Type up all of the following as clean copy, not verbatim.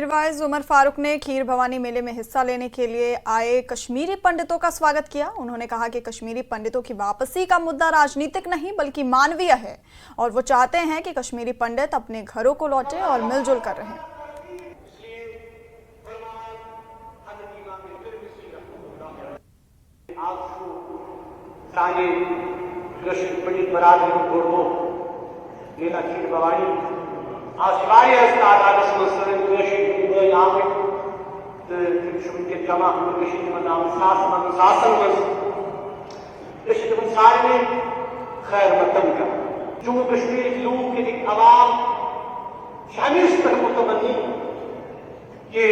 मीरवाइज उमर फारूक ने खीर भवानी मेले में हिस्सा लेने के लिए आए कश्मीरी पंडितों का स्वागत किया। उन्होंने कहा कि कश्मीरी पंडितों की वापसी का मुद्दा राजनीतिक नहीं बल्कि मानवीय है और वो चाहते हैं कि कश्मीरी पंडित अपने घरों को लौटे और मिलजुल कर रहें। आज वारियां तादादस मसलन कशमीर आमिर तो के जमा कशमीर में नाम सासन में सारे खैर मतम का जम्मू कश्मीर लोग के अवाम हमेशा पर मुतमन्नी कि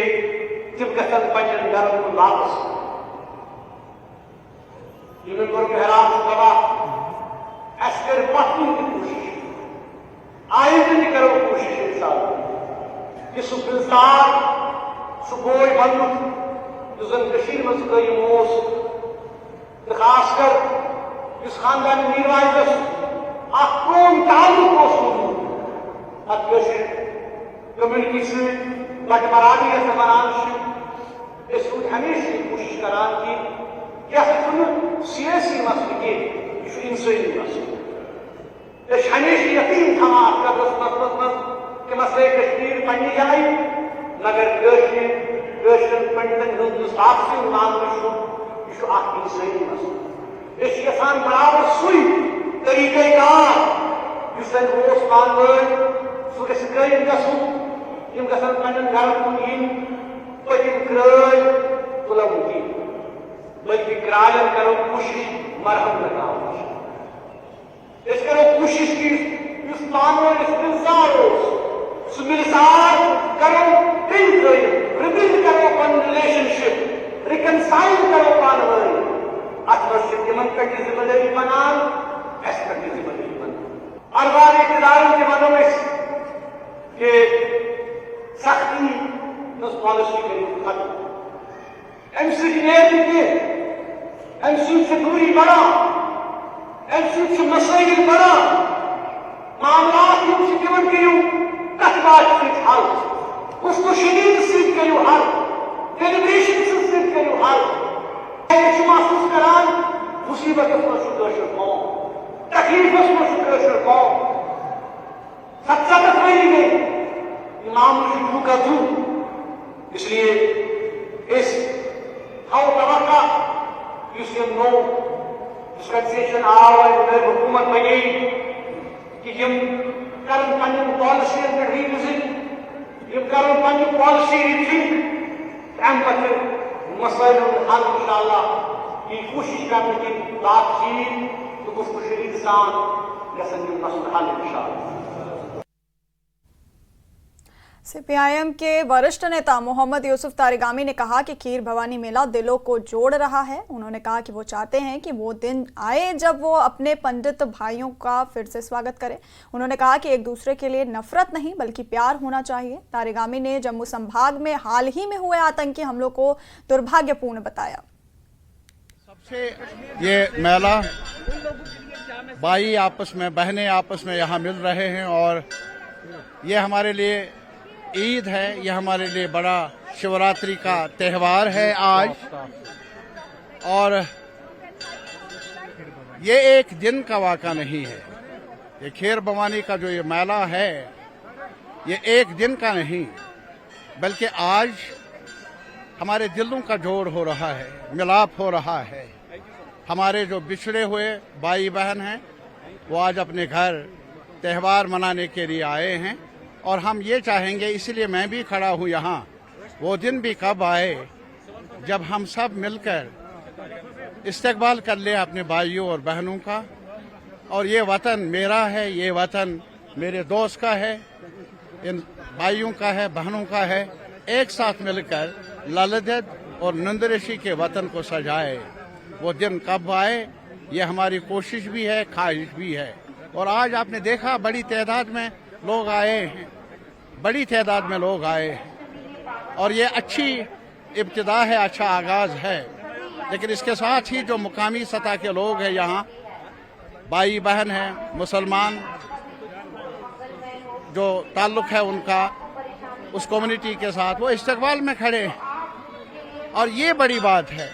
तिम गसन पंजन घर को वापस ये मेहराब दवा अस्कर पत्नी की कोशिश आयोजन करो कोशिश इंसान कि सुबिलसार सुबोई बंद जुजन कशीर में सुगई मोस खासकर इस खानदान मीरवाइज अकोन ताल्लुक ओस अकशर कम्युनिटी से बटबरानी बनान इस हमेशा कोशिश करान की क्या सियासी मसले के इंसानी मसले हमेशा यकीन था कि मसले कश्मीर पढ़नी जाए मगर पंडितन आपसी मामले इंसानी मसले यहां बराबर सुई तरीक़ेकार मान सह गम गम गन घर कुन इन पतिम क्राय तुलम बल्कि क्रायन करो कोशिश मरहम लगाओ करो कोशिश की इस कानून मिलसार करो रिबिल्ड करो पन रिलेशनशिप रिकनसाइल करो पानवई अतमन पे जिम्मेदारी बनान एस्पेक्ट जिम्मेदारी बना अरबान इक़्तिदार के मनों में के सख्ती पॉलिसी करी खत्म एमसी से दूरी बढ़ा एमसी मसाइल बड़ा मामला दिवन करू तथ हल उसको शदीद सिद्ध करू हल डेलिब्रेशन सिद्ध करू हल महसूस करान मुसीबत कौम तकलीफ कौम सत्सत रही गई इमाम का जू इसलिए इस हाउ तवक्का नो डिस्पेंसेशन हुकूमत बनी कि पॉलिसी पे रिविजिट पॉलिसी रिथिंक मसैल हल इंशाअल्लाह की कोशिश करने की बातचीत तो कुछ शरीर सान गसन मसला हल इंशाअल्लाह। सीपीआईएम के वरिष्ठ नेता मोहम्मद यूसुफ तारिगामी ने कहा कि खीर भवानी मेला दिलों को जोड़ रहा है। उन्होंने कहा कि वो चाहते हैं कि वो दिन आए जब वो अपने पंडित भाइयों का फिर से स्वागत करें। उन्होंने कहा कि एक दूसरे के लिए नफरत नहीं बल्कि प्यार होना चाहिए। तारिगामी ने जम्मू संभाग में हाल ही में हुए आतंकी हमलों को दुर्भाग्यपूर्ण बताया। सबसे ये मेला भाई आपस में बहनें आपस में यहाँ मिल रहे हैं और ये हमारे लिए ईद है, यह हमारे लिए बड़ा शिवरात्रि का त्यौहार है आज। और ये एक दिन का वाक़ा नहीं है। ये खीर भवानी का जो ये मेला है ये एक दिन का नहीं बल्कि आज हमारे दिलों का जोड़ हो रहा है, मिलाप हो रहा है। हमारे जो बिछड़े हुए भाई बहन हैं वो आज अपने घर त्यौहार मनाने के लिए आए हैं और हम ये चाहेंगे, इसलिए मैं भी खड़ा हूँ यहाँ, वो दिन भी कब आए जब हम सब मिलकर इस्तकबाल कर लें अपने भाइयों और बहनों का। और ये वतन मेरा है, ये वतन मेरे दोस्त का है, इन भाइयों का है, बहनों का है। एक साथ मिलकर ललदत और नंदरेशी के वतन को सजाए। वो दिन कब आए ये हमारी कोशिश भी है, ख्वाहिश भी है। और आज आपने देखा बड़ी तादाद में लोग आए हैं, बड़ी तादाद में लोग आए हैं और ये अच्छी इब्तिदा है, अच्छा आगाज है। लेकिन इसके साथ ही जो मुकामी सतह के लोग हैं यहाँ भाई बहन हैं, मुसलमान जो ताल्लुक है उनका, اس کمیونٹی کے ساتھ وہ استقبال میں کھڑے ہیں، اور یہ بڑی بات ہے۔